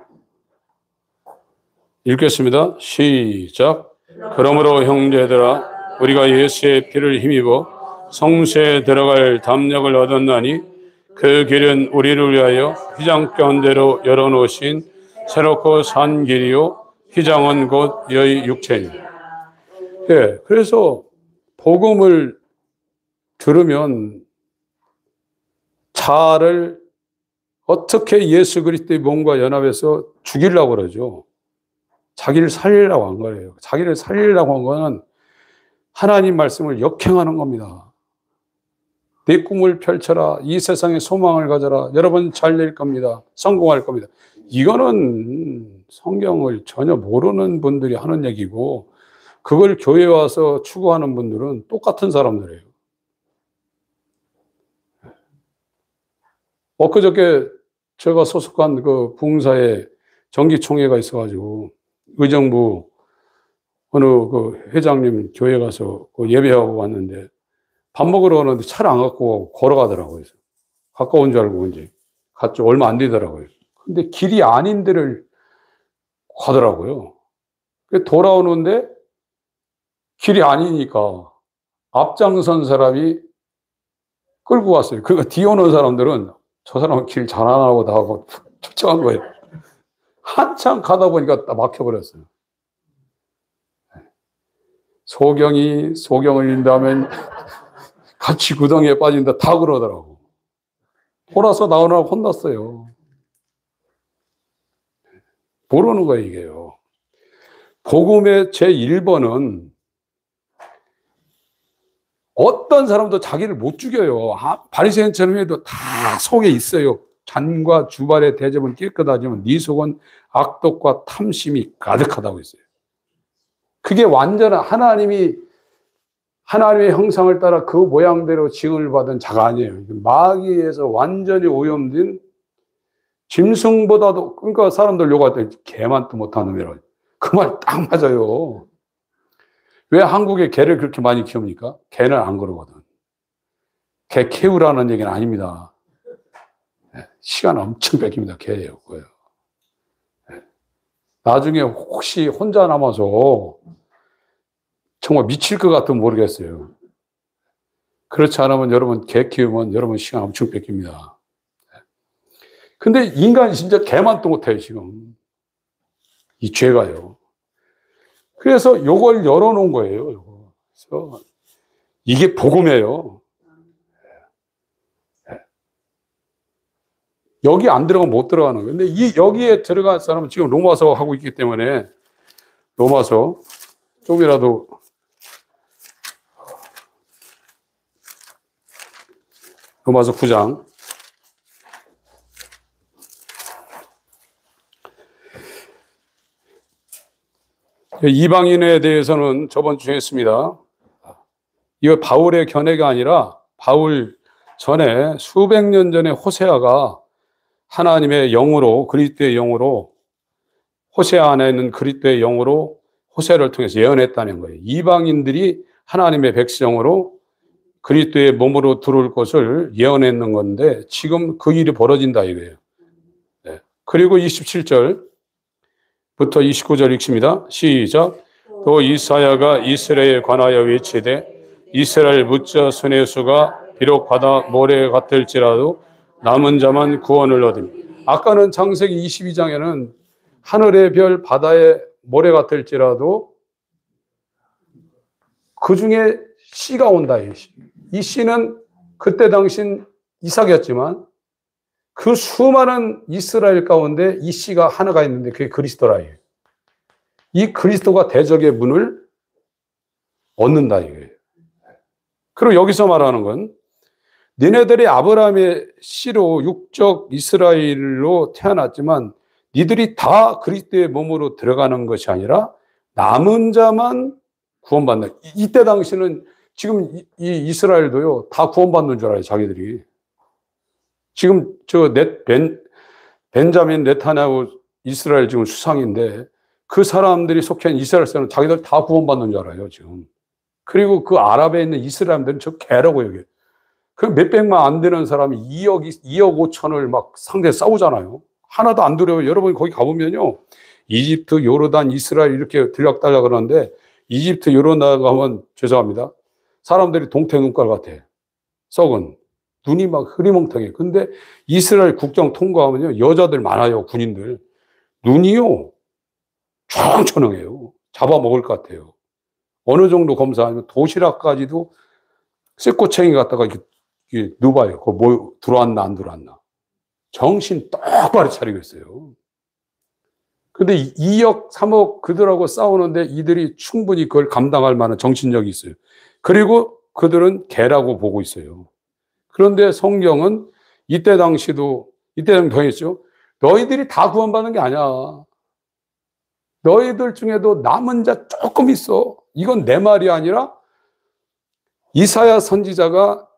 읽겠습니다. 시작. 그러므로 형제들아, 우리가 예수의 피를 힘입어 성소에 들어갈 담력을 얻었나니 그 길은 우리를 위하여 휘장 가운데로 열어놓으신 새롭고 산 길이요 휘장은 곧 너희 육체니. 네, 그래서 복음을 들으면 자아를 어떻게 예수 그리스도의 몸과 연합해서 죽이려고 그러죠. 자기를 살리려고 한 거예요. 자기를 살리려고 한 거는 하나님 말씀을 역행하는 겁니다. 내 꿈을 펼쳐라. 이 세상에 소망을 가져라. 여러분 잘 될 겁니다. 성공할 겁니다. 이거는 성경을 전혀 모르는 분들이 하는 얘기고, 그걸 교회에 와서 추구하는 분들은 똑같은 사람들이에요. 엊그저께 제가 소속한 그 부흥사에 정기총회가 있어가지고 의정부 어느 그 회장님 교회 가서 그 예배하고 왔는데, 밥 먹으러 가는데 차를 안 갖고 걸어가더라고요. 가까운 줄 알고 이제 갔죠. 얼마 안 되더라고요. 근데 길이 아닌 데를 가더라고요. 돌아오는데 길이 아니니까 앞장선 사람이 끌고 왔어요. 그러니까 뒤에 오는 사람들은 저 사람은 길 잘 안 하고 다 하고 쫓아간 거예요. 한참 가다 보니까 딱 막혀버렸어요. 소경을 읽는다면 같이 구덩이에 빠진다 다 그러더라고. 돌아서 나오느라고 혼났어요. 모르는 거예요, 이게요. 복음의 제1번은 어떤 사람도 자기를 못 죽여요. 바리새인처럼 해도 다 속에 있어요. 잔과 주발의 대접은 깨끗하지만 네 속은 악독과 탐심이 가득하다고 했어요. 그게 완전한 하나님의 형상을 따라 그 모양대로 지음을 받은 자가 아니에요. 마귀에서 완전히 오염된 짐승보다도, 그러니까 사람들 욕할 때 개만도 못하는 놈이라고. 그 말 딱 맞아요. 왜 한국에 개를 그렇게 많이 키웁니까? 개는 안 그러거든. 개 키우라는 얘기는 아닙니다. 시간 엄청 뺏깁니다. 개예요. 그거예요. 나중에 혹시 혼자 남아서 정말 미칠 것 같으면 모르겠어요. 그렇지 않으면 여러분 개 키우면 여러분 시간 엄청 뺏깁니다. 근데 인간이 진짜 개만도 못해요, 지금. 이 죄가요. 그래서 요걸 열어놓은 거예요. 그래서 이게 복음이에요. 여기 안 들어가면 못 들어가는 거예요. 근데 여기에 들어간 사람은 지금 로마서 하고 있기 때문에 로마서 조금이라도 로마서 9장 이방인에 대해서는 저번 주에 했습니다. 이거 바울의 견해가 아니라 바울 전에 수백 년 전에 호세아가 하나님의 영으로 그리스도의 영으로 호세아 안에 있는 그리스도의 영으로 호세아를 통해서 예언했다는 거예요. 이방인들이 하나님의 백성으로 그리스도의 몸으로 들어올 것을 예언했는 건데 지금 그 일이 벌어진다 이거예요. 네. 그리고 27절부터 29절 읽습니다. 시작. 또 이사야가 이스라엘에 관하여 외치되 이스라엘 묻자 손의 수가 비록 바다 모래 같을지라도 남은 자만 구원을 얻으니. 아까는 창세기 22장에는 하늘의 별 바다의 모래 같을지라도 그 중에 씨가 온다. 이 씨는 그때 당신 이삭이었지만 그 수많은 이스라엘 가운데 이 씨가 하나가 있는데 그게 그리스도라. 이 그리스도가 대적의 문을 얻는다 이거예요. 그리고 여기서 말하는 건 너네들이 아브라함의 씨로 육적 이스라엘로 태어났지만 니들이 다 그리스도의 몸으로 들어가는 것이 아니라 남은 자만 구원받는. 이때 당시는 지금 이 이스라엘도요 다 구원받는 줄 알아요. 자기들이. 지금 저 벤자민 네타냐후 이스라엘 지금 수상인데 그 사람들이 속해 있는 이스라엘 사람은 자기들 다 구원받는 줄 알아요. 지금. 그리고 그 아랍에 있는 이스라엘들은 저 개라고 여기. 그 몇백만 안 되는 사람이 2억 5천을 막 상대 싸우잖아요. 하나도 안 두려워요. 여러분이 거기 가보면요. 이집트, 요르단, 이스라엘 이렇게 들락달락 그러는데 이집트, 요르단 가면 죄송합니다. 사람들이 동태 눈깔 같아. 썩은. 눈이 막 흐리멍텅해. 근데 이스라엘 국경 통과하면요. 여자들 많아요. 군인들. 눈이요. 청천해요. 잡아먹을 것 같아요. 어느 정도 검사하면 도시락까지도 쇠꼬챙이 갖다가 이렇게 누봐요. 그거 뭐 들어왔나 안 들어왔나. 정신 똑바로 차리고 있어요. 근데 2억, 3억 그들하고 싸우는데 이들이 충분히 그걸 감당할 만한 정신력이 있어요. 그리고 그들은 개라고 보고 있어요. 그런데 성경은 이때 당시도 병했죠. 너희들이 다 구원받는 게 아니야. 너희들 중에도 남은 자 조금 있어. 이건 내 말이 아니라 이사야 선지자가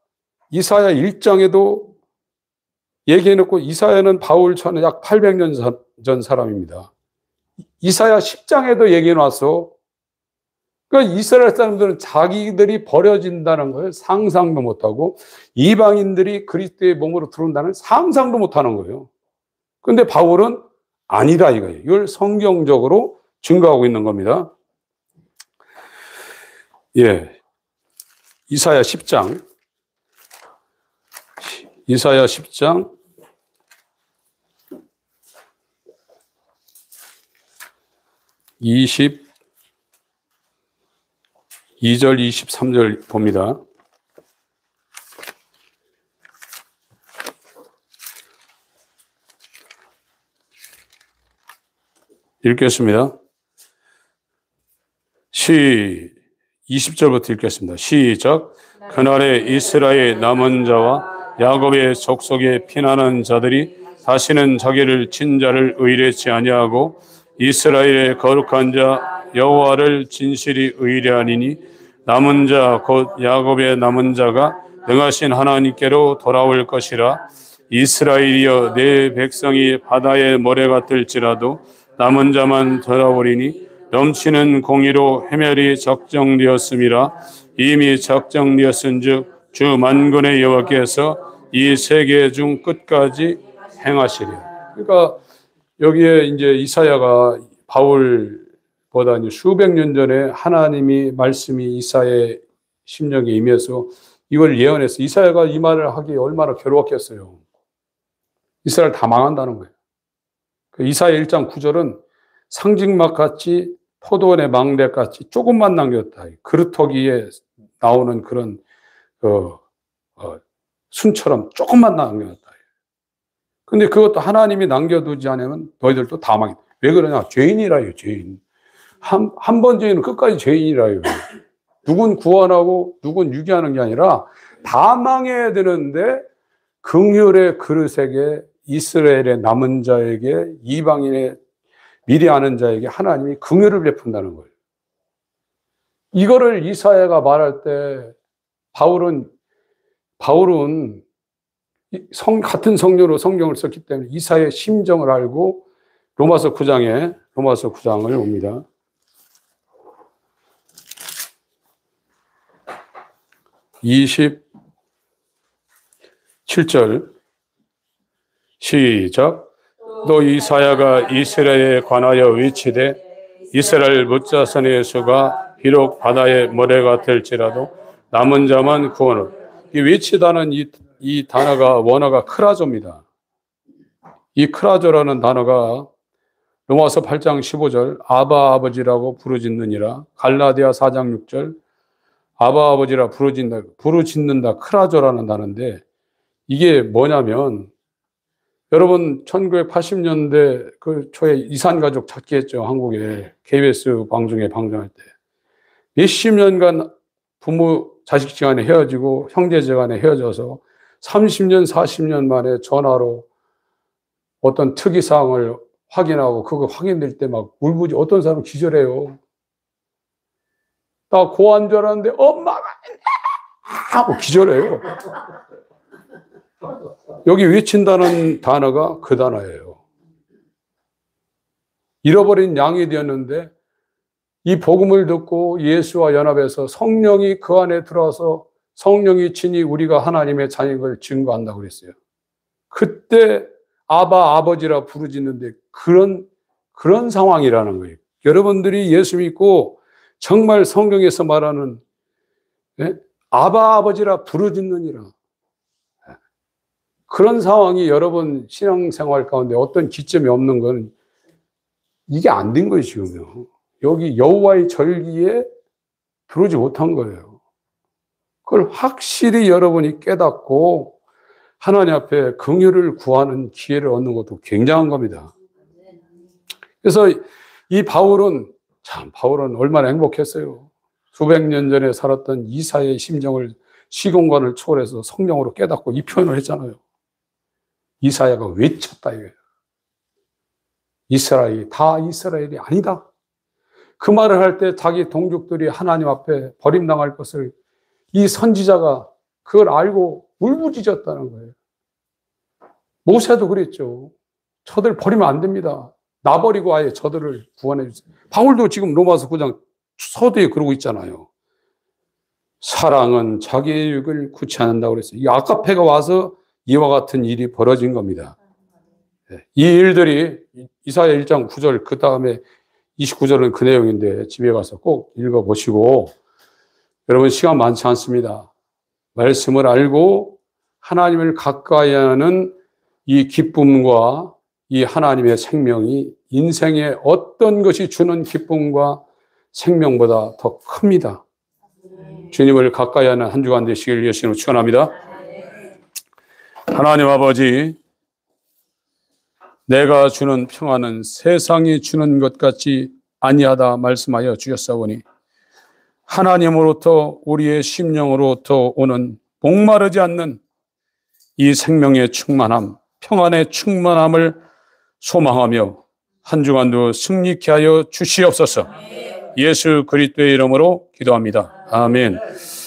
이사야 1장에도 얘기해놓고 이사야는 바울 전에 약 800년 전 사람입니다. 이사야 10장에도 얘기해놨어. 그러니까 이스라엘 사람들은 자기들이 버려진다는 걸 상상도 못하고 이방인들이 그리스도의 몸으로 들어온다는 상상도 못하는 거예요. 그런데 바울은 아니다 이거예요. 이걸 성경적으로 증거하고 있는 겁니다. 예, 이사야 10장 이사야 10장 22절 23절 봅니다. 읽겠습니다. 20절부터 읽겠습니다. 시작. 그날에 이스라엘 남은 자와 야곱의 족속에 피난한 자들이 다시는 자기를 친 자를 의뢰치 아니하고 이스라엘의 거룩한 자 여호와를 진실이 의뢰하리니 남은 자 곧 야곱의 남은 자가 능하신 하나님께로 돌아올 것이라. 이스라엘이여 내 백성이 바다의 모래 같을지라도 남은 자만 돌아오리니 넘치는 공의로 해멸이 적정되었음이라. 이미 적정되었은즉 주 만군의 여호와께서 이 세계 중 끝까지 행하시리라. 그러니까 여기에 이제 이사야가 바울보다 수백 년 전에 하나님이 말씀이 이사야의 심령에 임해서 이걸 예언해서 이사야가 이 말을 하기에 얼마나 괴로웠겠어요. 이스라엘 다 망한다는 거예요. 이사야 1장 9절은 상징막 같이 포도원의 망대 같이 조금만 남겼다. 그릇 위에 나오는 그런 순처럼 조금만 남겼다. 근데 그것도 하나님이 남겨두지 않으면 너희들도 다 망해. 왜 그러냐? 죄인이라요, 죄인. 한 번 죄인은 끝까지 죄인이라요. 누군 구원하고 누군 유기하는 게 아니라 다 망해야 되는데 긍휼의 그릇에게 이스라엘의 남은 자에게 이방인의 미리 아는 자에게 하나님이 긍휼을 베푼다는 거예요. 이거를 이사야가 말할 때 바울은 같은 성령으로 성경을 썼기 때문에 이사야의 심정을 알고 로마서 9장을 봅니다. (27절) 시작. 또 이사야가 이스라엘에 관하여 외치되 이스라엘 뭇자선의 수가 비록 바다의 모래가 될지라도 남은 자만 구원을. 이 외치다는 이 단어가 원어가 크라조입니다. 이 크라조라는 단어가 로마서 8장 15절 아바 아버지라고 부르짖느니라. 갈라디아 4장 6절 아바 아버지라 부르짖는다 크라조라는 단어인데 이게 뭐냐면 여러분 1980년대 그 초에 이산가족 찾기 했죠. 한국에 KBS 방송에 방송할 때 몇십 년간 부모 자식 간에 헤어지고 형제제 간에 헤어져서 30년 40년 만에 전화로 어떤 특이사항을 확인하고 그거 확인될 때 막 울부짖 어떤 사람은 기절해요. 나 고아인 줄 알았는데 엄마가 하고 기절해요. 여기 외친다는 단어가 그 단어예요. 잃어버린 양이 되었는데 이 복음을 듣고 예수와 연합해서 성령이 그 안에 들어와서 성령이 친히 우리가 하나님의 자녀인 걸 증거한다고 그랬어요. 그때 아바 아버지라 부르짖는데 그런 상황이라는 거예요. 여러분들이 예수 믿고 정말 성경에서 말하는 아바 아버지라 부르짖느니라. 그런 상황이 여러분 신앙생활 가운데 어떤 기점이 없는 건 이게 안 된 거예요, 지금요. 여기 여호와의 절기에 들어오지 못한 거예요. 그걸 확실히 여러분이 깨닫고 하나님 앞에 긍휼을 구하는 기회를 얻는 것도 굉장한 겁니다. 그래서 이 바울은 얼마나 행복했어요. 수백 년 전에 살았던 이사야의 심정을 시공간을 초월해서 성령으로 깨닫고 이 표현을 했잖아요. 이사야가 외쳤다 이거예요. 이스라엘이 다 이스라엘이 아니다. 그 말을 할 때 자기 동족들이 하나님 앞에 버림당할 것을 이 선지자가 그걸 알고 울부짖었다는 거예요. 모세도 그랬죠. 저들 버리면 안 됩니다. 나 버리고 아예 저들을 구원해 주세요. 바울도 지금 로마서 9장 서두에 그러고 있잖아요. 사랑은 자기의 육을 굳지 않는다고 그랬어요. 이 아가페가 와서 이와 같은 일이 벌어진 겁니다. 이 일들이 이사야 1장 9절 그 다음에 29절은 그 내용인데 집에 가서 꼭 읽어보시고 여러분 시간 많지 않습니다. 말씀을 알고 하나님을 가까이 하는 이 기쁨과 이 하나님의 생명이 인생의 어떤 것이 주는 기쁨과 생명보다 더 큽니다. 주님을 가까이 하는 한 주간 되시길 예수님으로 축원합니다. 하나님 아버지, 내가 주는 평안은 세상이 주는 것 같이 아니하다 말씀하여 주셨사오니 하나님으로부터 우리의 심령으로부터 오는 목마르지 않는 이 생명의 충만함, 평안의 충만함을 소망하며 한 주간도 승리케 하여 주시옵소서. 예수 그리스도의 이름으로 기도합니다. 아멘.